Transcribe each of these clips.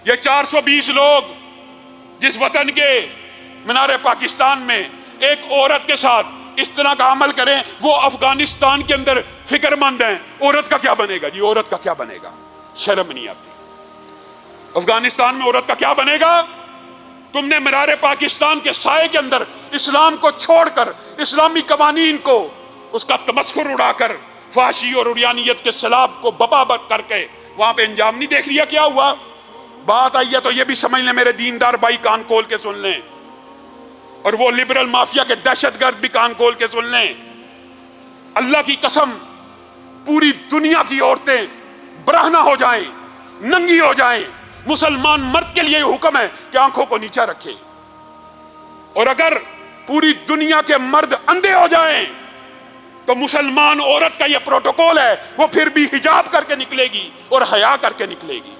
یہ 420 لوگ جس وطن کے مینار پاکستان میں ایک عورت کے ساتھ اس طرح کا عمل کریں، وہ افغانستان کے اندر فکر مند ہیں، عورت کا کیا بنے گا جی؟ عورت کا کیا بنے گا؟ شرم نہیں آتی؟ افغانستان میں عورت کا کیا بنے گا؟ تم نے مینار پاکستان کے سائے کے اندر اسلام کو چھوڑ کر، اسلامی قوانین کو، اس کا تمسخر اڑا کر، فحاشی اور عریانیت کے سیلاب کو بپا کر کے وہاں پہ انجام نہیں دیکھ لیا؟ کیا ہوا؟ بات آئی ہے تو یہ بھی سمجھ لیں میرے دیندار بھائی، کان کھول کے سن لیں، اور وہ لبرل مافیا کے دہشت گرد بھی کان کھول کے سن لیں۔ اللہ کی قسم، پوری دنیا کی عورتیں برہنہ ہو جائیں، ننگی ہو جائیں، مسلمان مرد کے لیے یہ حکم ہے کہ آنکھوں کو نیچا رکھے، اور اگر پوری دنیا کے مرد اندھے ہو جائیں تو مسلمان عورت کا یہ پروٹوکول ہے، وہ پھر بھی حجاب کر کے نکلے گی اور حیا کر کے نکلے گی۔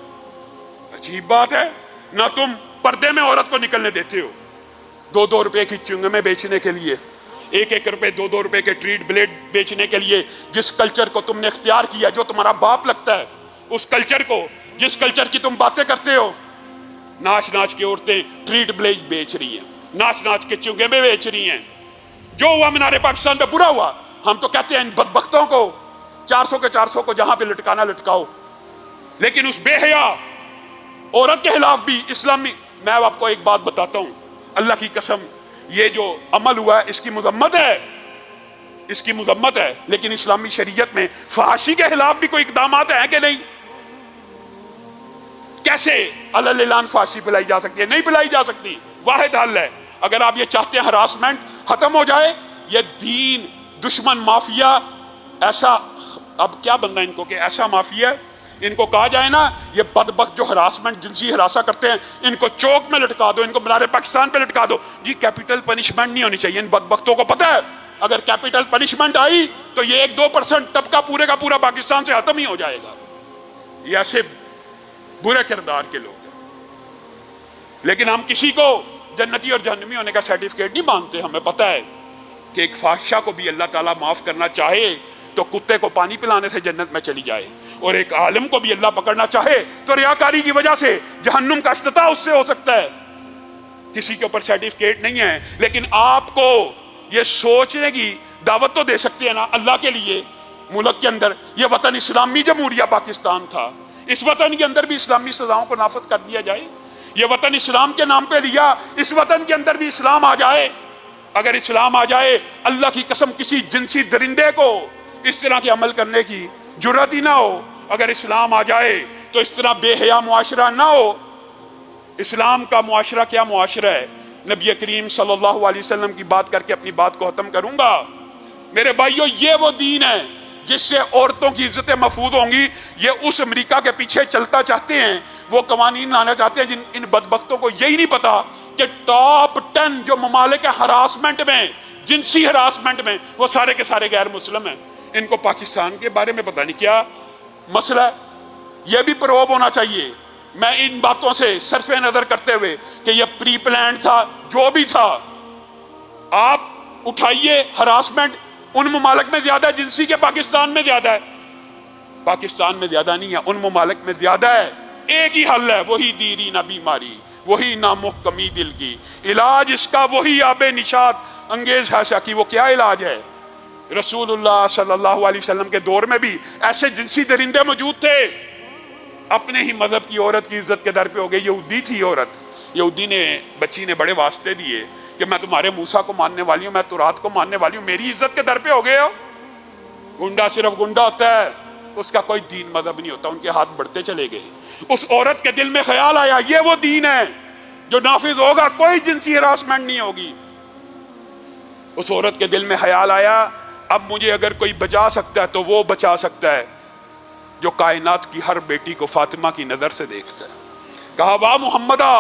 عجیب بات ہے، نہ تم پردے میں عورت کو نکلنے دیتے ہو، 2 روپے کی چنگمیں بیچنے کے لیے، 1 روپے 2 روپے کے ٹریٹ بلیڈ بیچنے کے لیے، جس کلچر کو تم نے اختیار کیا، جو تمہارا باپ لگتا ہے، اس کلچر کو، جس کلچر کی تم باتیں کرتے ہو، ناچ ناچ کے عورتیں ٹریٹ بلیڈ بیچ رہی ہیں، ناچ ناچ کے چنگمیں بیچ رہی ہیں۔ جو ہوا مینار پاکستان پہ برا ہوا، ہم تو کہتے ہیں ان بدبختوں کو 400 کے 400 کو جہاں پہ لٹکانا لٹکاؤ، لیکن اس بے حیا عورت کے خلاف بھی اسلامی، میں آپ کو ایک بات بتاتا ہوں، اللہ کی قسم، یہ جو عمل ہوا ہے اس کی مذمت ہے، اس کی مذمت ہے، لیکن اسلامی شریعت میں فحاشی کے خلاف بھی کوئی اقدامات ہیں کہ نہیں؟ کیسے علی الاعلان فحاشی پلائی جا سکتی ہے؟ نہیں پلائی جا سکتی۔ واحد حل ہے، اگر آپ یہ چاہتے ہیں ہراسمنٹ ختم ہو جائے، یہ دین دشمن مافیا، ایسا، اب کیا بندہ ان کو کہ ایسا مافیا ہے، ان کو کہا جائے نا، یہ بدبخت جو ہراسمنٹ، جنسی ہراساں کرتے ہیں، ان کو چوک میں لٹکا دو، ان کو مینار پاکستان پہ لٹکا دو۔ جی کیپٹل پنشمنٹ نہیں ہونی چاہیے، ان بدبختوں کو پتہ ہے اگر کیپٹل پنشمنٹ آئی تو یہ 1-2% طبقہ پورے کا پورا پاکستان سے ختم ہی ہو جائے گا۔ یہ ایسے برے کردار کے لوگ ہیں، لیکن ہم کسی کو جنتی اور جہنمی ہونے کا سرٹیفکیٹ نہیں مانگتے۔ ہمیں پتہ ہے کہ ایک فاحشہ کو بھی اللہ تعالیٰ معاف کرنا چاہے تو کتے کو پانی پلانے سے جنت میں چلی جائے، اور ایک عالم کو بھی اللہ پکڑنا چاہے تو ریاکاری کی وجہ سے جہنم کا افتتاح اس سے ہو سکتا ہے۔ کسی کے اوپر سرٹیفکیٹ نہیں ہے، لیکن آپ کو یہ سوچنے کی دعوت تو دے سکتے ہیں نا، اللہ کے لیے ملک کے اندر یہ وطن اسلامی جمہوریہ پاکستان تھا، اس وطن کے اندر بھی اسلامی سزاؤں کو نافذ کر دیا جائے۔ یہ وطن اسلام کے نام پہ لیا، اس وطن کے اندر بھی اسلام آ جائے۔ اگر اسلام آ جائے، اللہ کی قسم کسی جنسی درندے کو اس طرح کے عمل کرنے کی جرات ہی نہ ہو۔ اگر اسلام آ جائے تو اس طرح بے حیا معاشرہ نہ ہو۔ اسلام کا معاشرہ کیا معاشرہ ہے؟ نبی کریم صلی اللہ علیہ وسلم کی بات کر کے اپنی بات کو ختم کروں گا۔ میرے بھائیو، یہ وہ دین ہے جس سے عورتوں کی عزتیں محفوظ ہوں گی۔ یہ اس امریکہ کے پیچھے چلتا چاہتے ہیں، وہ قوانین لانا چاہتے ہیں، جن ان بدبختوں کو یہی نہیں پتا کہ ٹاپ 10 جو ممالک ہراسمنٹ میں، جنسی ہراسمنٹ میں، وہ سارے کے سارے غیر مسلم ہیں۔ ان کو پاکستان کے بارے میں پتہ نہیں کیا مسئلہ ہے۔ یہ بھی پروب ہونا چاہیے۔ میں ان باتوں سے صرف نظر کرتے ہوئے کہ یہ پری پلانڈ تھا، جو بھی تھا، آپ اٹھائیے ہراسمنٹ ان ممالک میں زیادہ ہے جنسی کے، پاکستان میں زیادہ ہے؟ پاکستان میں زیادہ نہیں ہے، ان ممالک میں زیادہ ہے۔ ایک ہی حل ہے، وہی دیری نہ بیماری، وہی نامحکمی دل کی، علاج اس کا وہی آب نشاط انگیز ہے کی۔ وہ کیا علاج ہے؟ رسول اللہ صلی اللہ علیہ وسلم کے دور میں بھی ایسے جنسی درندے موجود تھے۔ اپنے ہی مذہب کی عورت کی عزت کے در پہ ہو گئی۔ یہودی تھی عورت، یہودی نے، بچی نے بڑے واسطے دیے کہ میں تمہارے موسیٰ کو ماننے والی ہوں، میں تورات کو ماننے والی ہوں، میری عزت کے در پہ ہو گئے ہو۔ گنڈا صرف گنڈا ہوتا ہے، اس کا کوئی دین مذہب نہیں ہوتا۔ ان کے ہاتھ بڑھتے چلے گئے۔ اس عورت کے دل میں خیال آیا یہ وہ دین ہے جو نافذ ہوگا، کوئی جنسی ہراسمنٹ نہیں ہوگی۔ اس عورت کے دل میں خیال آیا اب مجھے اگر کوئی بچا سکتا ہے تو وہ بچا سکتا ہے جو کائنات کی ہر بیٹی کو فاطمہ کی نظر سے دیکھتا ہے۔ کہا واہ محمدہ،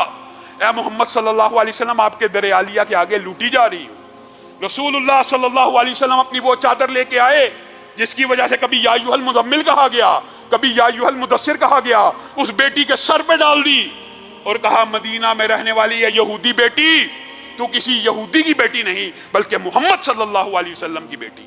اے محمد صلی اللہ علیہ وسلم، آپ کے در عالیہ کے آگے لوٹی جا رہی ہوں۔ رسول اللہ صلی اللہ علیہ وسلم اپنی وہ چادر لے کے آئے جس کی وجہ سے کبھی یا ایھا المزمل کہا گیا، کبھی یا ایھا المدثر کہا گیا، اس بیٹی کے سر پہ ڈال دی اور کہا مدینہ میں رہنے والی ہے یہودی بیٹی، تو کسی یہودی کی بیٹی نہیں بلکہ محمد صلی اللہ علیہ وسلم کی بیٹی۔